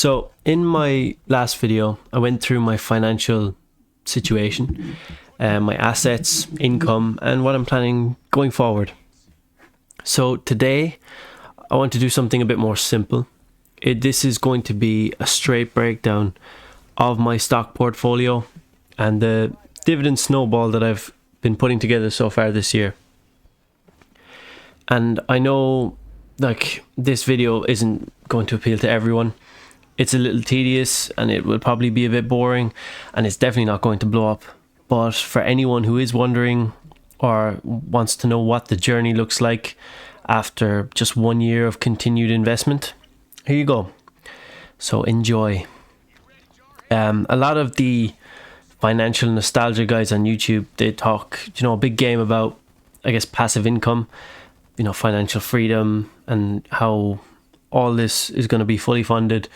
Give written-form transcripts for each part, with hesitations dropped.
So in my last video, I went through my financial situation, my assets, income, and what I'm planning going forward. So today, I want to do something a bit more simple. This is going to be a straight breakdown of my stock portfolio and the dividend snowball that I've been putting together so far this year. And I know this video isn't going to appeal to everyone. It's a little tedious and it will probably be a bit boring, and it's definitely not going to blow up. But for anyone who is wondering or wants to know what the journey looks like after just 1 year of continued investment, here you go. So enjoy. A lot of the financial nostalgia guys on YouTube, they talk, a big game about, passive income, financial freedom, and how all this is going to be fully funded.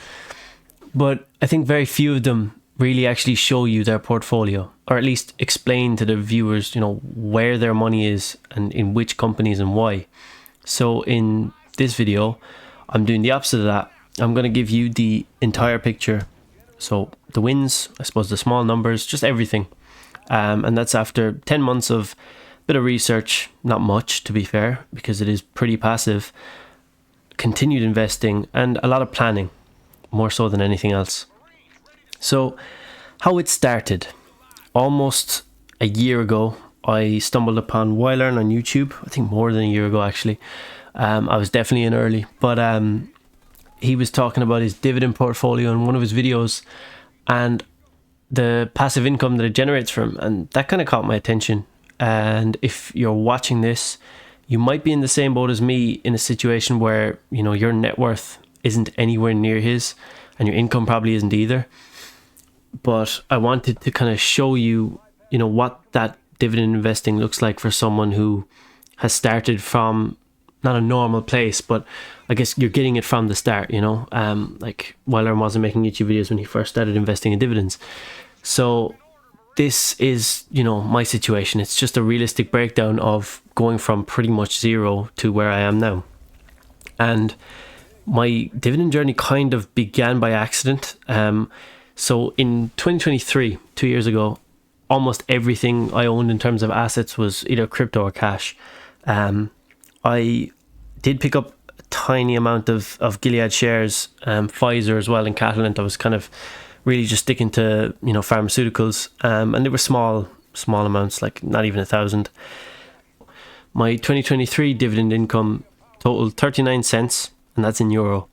But I think very few of them really actually show you their portfolio, or at least explain to the viewers, where their money is and in which companies and why. So in this video, I'm doing the opposite of that. I'm going to give you the entire picture. So the wins, I suppose the small numbers, just everything. And that's after 10 months of bit of research, not much to be fair, because it is pretty passive, continued investing, and a lot of planning, more so than anything else. So how it started, almost a year ago, I stumbled upon Wylearn on YouTube. I think more than a year ago actually. I was definitely in early, but he was talking about his dividend portfolio in one of his videos and the passive income that it generates from, and that kind of caught my attention. And if you're watching this, you might be in the same boat as me, in a situation where your net worth isn't anywhere near his and your income probably isn't either. But I wanted to kind of show you what that dividend investing looks like for someone who has started from not a normal place, but I guess you're getting it from the start. Wylearn wasn't making YouTube videos when he first started investing in dividends. So this is, my situation. It's just a realistic breakdown of going from pretty much zero to where I am now. And my dividend journey kind of began by accident. So in 2023, 2 years ago, almost everything I owned in terms of assets was either crypto or cash. I did pick up a tiny amount of Gilead shares, Pfizer as well, and Catalent. I was kind of really just sticking to pharmaceuticals, and they were small amounts, like not even 1,000. My 2023 dividend income totaled 39 cents, and that's in euro,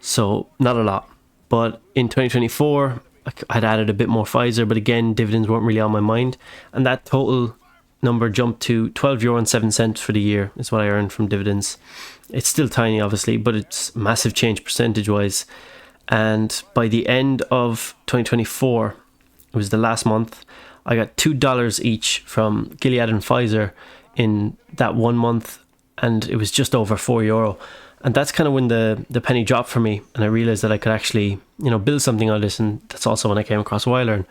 so not a lot. But in 2024 I'd added a bit more Pfizer, but again, dividends weren't really on my mind, and that total number jumped to €12.07 for the year is what I earned from dividends. It's still tiny obviously, but it's massive change percentage wise. And by the end of 2024, it was the last month, I got $2 each from Gilead and Pfizer in that 1 month, and it was just over €4. And that's kind of when the penny dropped for me, and I realized that I could actually build something on this. And that's also when I came across Wylearn.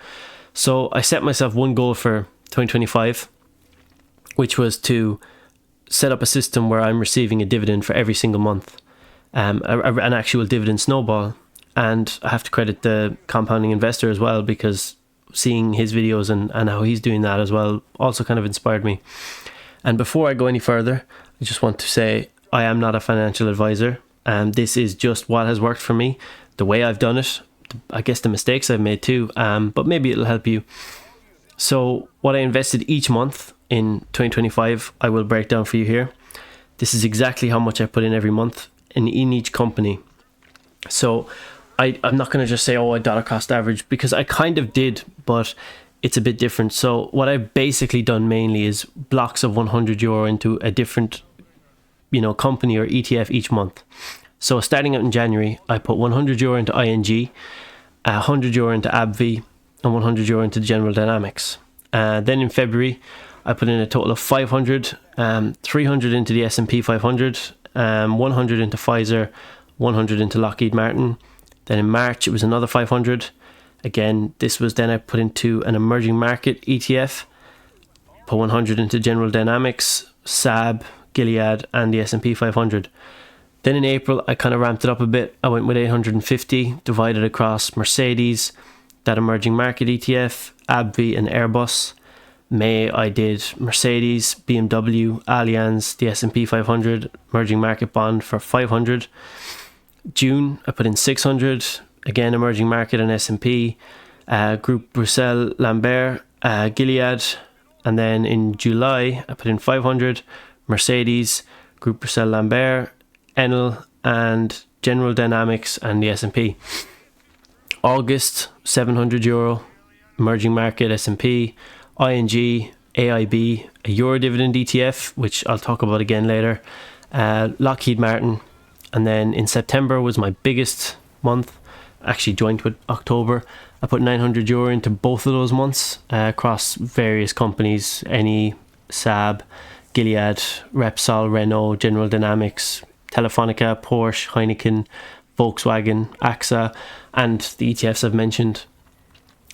So I set myself one goal for 2025, which was to set up a system where I'm receiving a dividend for every single month, an actual dividend snowball. And I have to credit the compounding investor as well, because seeing his videos and how he's doing that as well also kind of inspired me. And before I go any further, I just want to say I am not a financial advisor, and this is just what has worked for me, the way I've done it, I guess the mistakes I've made too, but maybe it'll help you. So what I invested each month in 2025, I will break down for you here. This is exactly how much I put in every month in each company. So I'm not going to just say, I dollar cost average, because I kind of did, but it's a bit different. So what I've basically done mainly is blocks of €100 into a different, company or ETF each month. So starting out in January, I put €100 into ING, €100 into AbbVie, and €100 into General Dynamics. Then in February, I put in a total of 500, 300 into the S&P 500, 100 into Pfizer, 100 into Lockheed Martin. Then in March, it was another 500. Again, this was then I put into an emerging market ETF, put 100 into General Dynamics, SAB, Gilead, and the S&P 500. Then in April, I kind of ramped it up a bit. I went with 850, divided across Mercedes, that emerging market ETF, AbbVie and Airbus. May, I did Mercedes, BMW, Allianz, the S&P 500, emerging market bond for 500. June, I put in 600, again emerging market and S&P, Group Bruxelles, Lambert, Gilead. And then in July, I put in 500, Mercedes, Group Bruxelles, Lambert, Enel, and General Dynamics and the S&P. August, €700, emerging market, S&P, ING, AIB, a Euro dividend ETF, which I'll talk about again later, Lockheed Martin. And then in September was my biggest month, actually joint with October. I put €900 into both of those months across various companies, Eni, Saab, Gilead, Repsol, Renault, General Dynamics, Telefonica, Porsche, Heineken, Volkswagen, AXA, and the ETFs I've mentioned.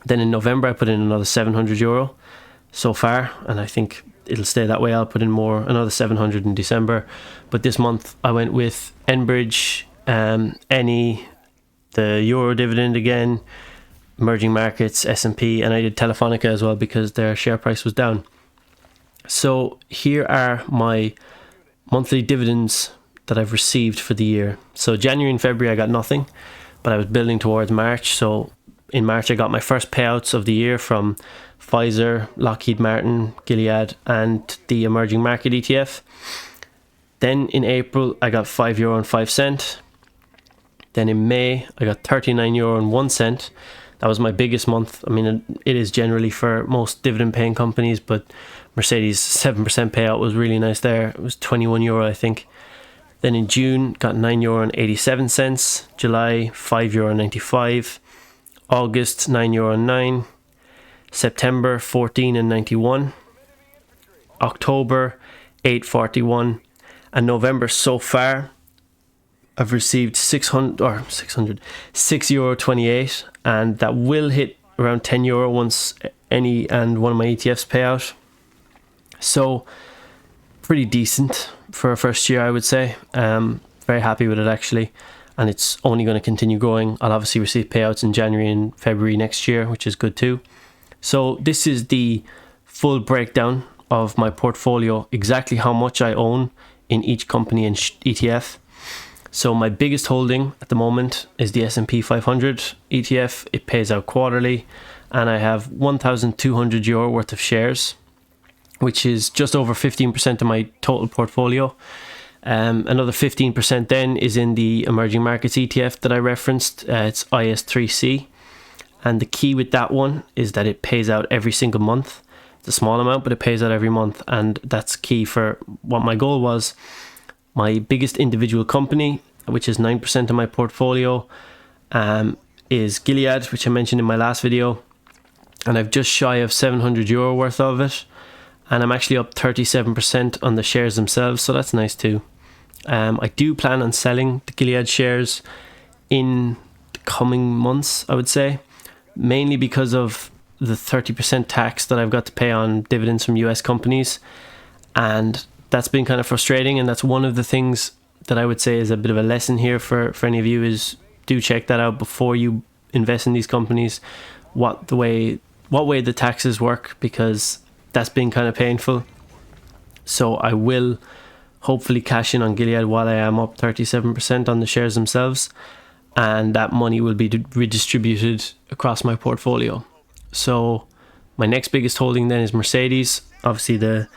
Then in November, I put in another €700 so far, and I think it'll stay that way. I'll put in another 700 in December. But this month, I went with Enbridge, Eni, the Euro dividend again, emerging markets, S&P, and I did Telefonica as well because their share price was down. So here are my monthly dividends that I've received for the year. So January and February I got nothing, but I was building towards March. So in March I got my first payouts of the year from Pfizer, Lockheed Martin, Gilead, and the emerging market ETF. Then in April I got €5.05. Then in May I got €39.01. That was my biggest month. I mean, it is generally for most dividend paying companies, but Mercedes 7% payout was really nice there. It was €21, I think. Then in June, got €9.87. July, €5.95. August, €9.09. September, €14.91. October, €8.41. And November so far, I've received €6.28, and that will hit around €10 once any and one of my ETFs pay out. So pretty decent for a first year, I would say. Very happy with it actually, and it's only going to continue growing. I'll obviously receive payouts in January and February next year, which is good too. So this is the full breakdown of my portfolio, exactly how much I own in each company and ETF. So my biggest holding at the moment is the S&P 500 ETF. It pays out quarterly, and I have €1,200 worth of shares, which is just over 15% of my total portfolio. Another 15% then is in the emerging markets ETF that I referenced. It's IS3C, and the key with that one is that it pays out every single month. It's a small amount, but it pays out every month, and that's key for what my goal was. My biggest individual company, which is 9% of my portfolio, is Gilead, which I mentioned in my last video, and I've just shy of €700 worth of it, and I'm actually up 37% on the shares themselves, so that's nice too. I do plan on selling the Gilead shares in the coming months, I would say, mainly because of the 30% tax that I've got to pay on dividends from US companies, and that's been kind of frustrating. And that's one of the things that I would say is a bit of a lesson here for any of you, is do check that out before you invest in these companies, what way the taxes work, because that's been kind of painful. So I will hopefully cash in on Gilead while I am up 37% on the shares themselves, and that money will be redistributed across my portfolio. So my next biggest holding then is Mercedes. Obviously the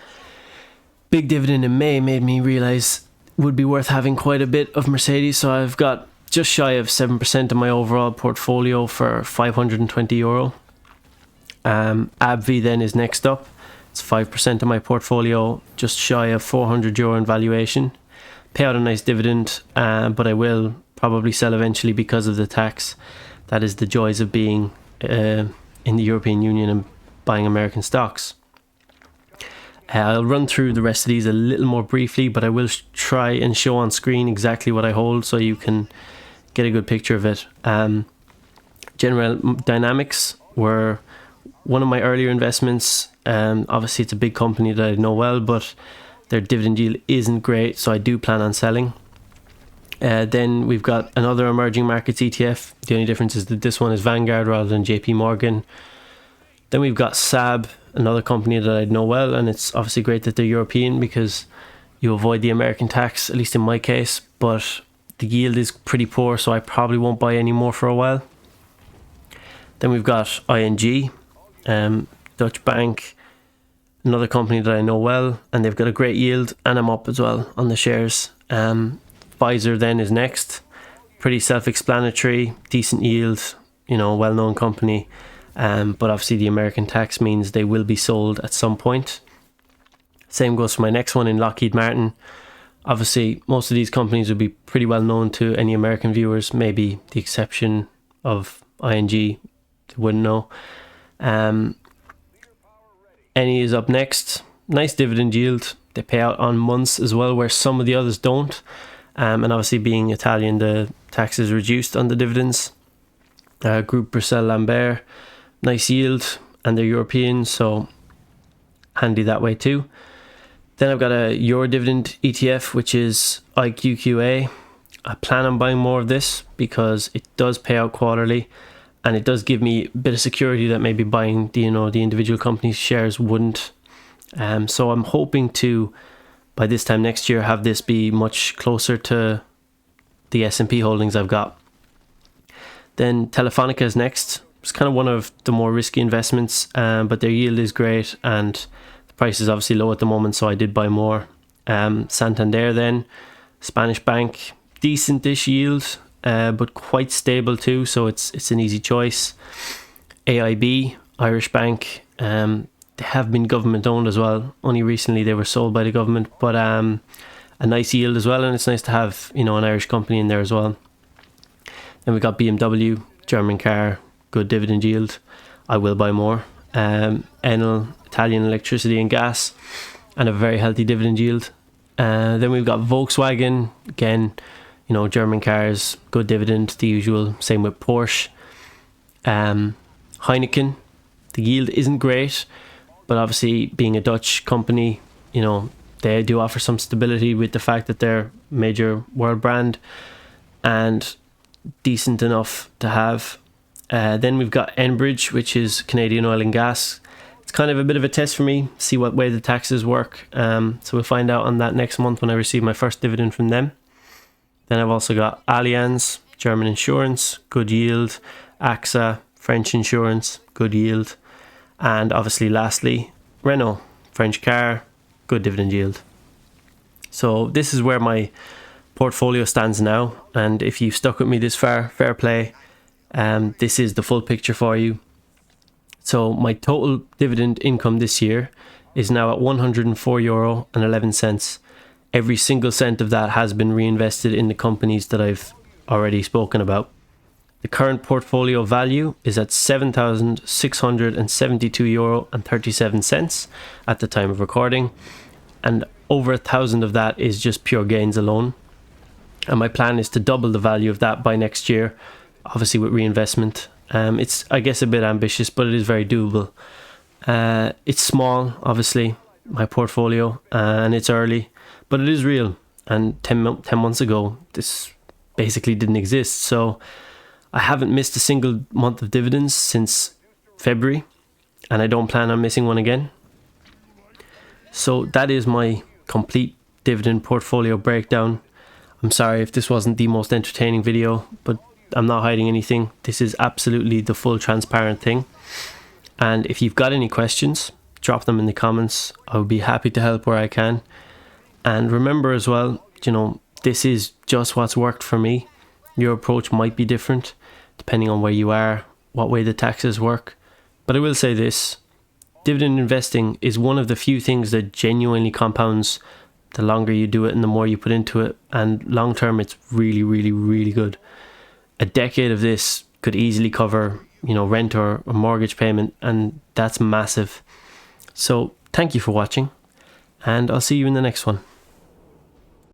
big dividend in May made me realize it would be worth having quite a bit of Mercedes, so I've got just shy of 7% of my overall portfolio for €520. AbbVie then is next up. It's 5% of my portfolio, just shy of €400 in valuation. Pay out a nice dividend, but I will probably sell eventually because of the tax. That is the joys of being in the European Union and buying American stocks. I'll run through the rest of these a little more briefly, but I will try and show on screen exactly what I hold so you can get a good picture of it. General Dynamics were one of my earlier investments. Obviously it's a big company that I know well, but their dividend yield isn't great, so I do plan on selling. Then we've got another emerging markets ETF. The only difference is that this one is Vanguard rather than JP Morgan. Then we've got SAB, another company that I know well, and it's obviously great that they're European because you avoid the American tax, at least in my case, but the yield is pretty poor, so I probably won't buy any more for a while. Then we've got ING, Dutch bank, another company that I know well, and they've got a great yield, and I'm up as well on the shares. Pfizer then is next, pretty self-explanatory, decent yield, well-known company, but obviously the American tax means they will be sold at some point. Same goes for my next one in Lockheed Martin. Obviously, most of these companies would be pretty well known to any American viewers, maybe the exception of ING, they wouldn't know. Eni is up next. Nice dividend yield. They pay out on months as well, where some of the others don't. And obviously being Italian, the tax is reduced on the dividends. Group Bruxelles Lambert, nice yield, and they're European, so handy that way too. Then I've got a Euro dividend ETF, which is IQQA. I plan on buying more of this because it does pay out quarterly, and it does give me a bit of security that maybe buying the individual company's shares wouldn't. So I'm hoping to, by this time next year, have this be much closer to the S&P holdings I've got. Then Telefonica is next. It's kind of one of the more risky investments, but their yield is great, and the price is obviously low at the moment, so I did buy more. Santander then, Spanish bank, decent-ish yield, but quite stable too, so it's an easy choice. AIB, Irish bank, they have been government owned as well. Only recently they were sold by the government, but a nice yield as well, and it's nice to have an Irish company in there as well. Then we got BMW, German car, good dividend yield. I will buy more. Enel, Italian electricity and gas, and a very healthy dividend yield. Then we've got Volkswagen, again, German cars, good dividend, the usual. Same with Porsche. Heineken, the yield isn't great, but obviously being a Dutch company, they do offer some stability with the fact that they're a major world brand and decent enough to have. Then we've got Enbridge, which is Canadian oil and gas. It's kind of a bit of a test for me, see what way the taxes work. So we'll find out on that next month when I receive my first dividend from them. Then I've also got Allianz, German insurance, good yield. AXA, French insurance, good yield. And obviously lastly, Renault, French car, good dividend yield. So this is where my portfolio stands now, and if you've stuck with me this far, fair play. This is the full picture for you. So my total dividend income this year is now at €104.11. Every single cent of that has been reinvested in the companies that I've already spoken about. The current portfolio value is at €7,672.37 at the time of recording, and over 1,000 of that is just pure gains alone. And my plan is to double the value of that by next year, obviously with reinvestment. It's, I guess, a bit ambitious, but it is very doable. It's small, obviously, my portfolio, and it's early, but it is real. And 10 months ago, this basically didn't exist. So I haven't missed a single month of dividends since February, and I don't plan on missing one again. So that is my complete dividend portfolio breakdown. I'm sorry if this wasn't the most entertaining video, but I'm not hiding anything. This is absolutely the full transparent thing. And if you've got any questions, drop them in the comments. I would be happy to help where I can. And remember as well, this is just what's worked for me. Your approach might be different depending on where you are, what way the taxes work. But I will say this, dividend investing is one of the few things that genuinely compounds the longer you do it and the more you put into it. And long term, it's really, really, really good. A decade of this could easily cover, rent or a mortgage payment, and that's massive. So thank you for watching, and I'll see you in the next one.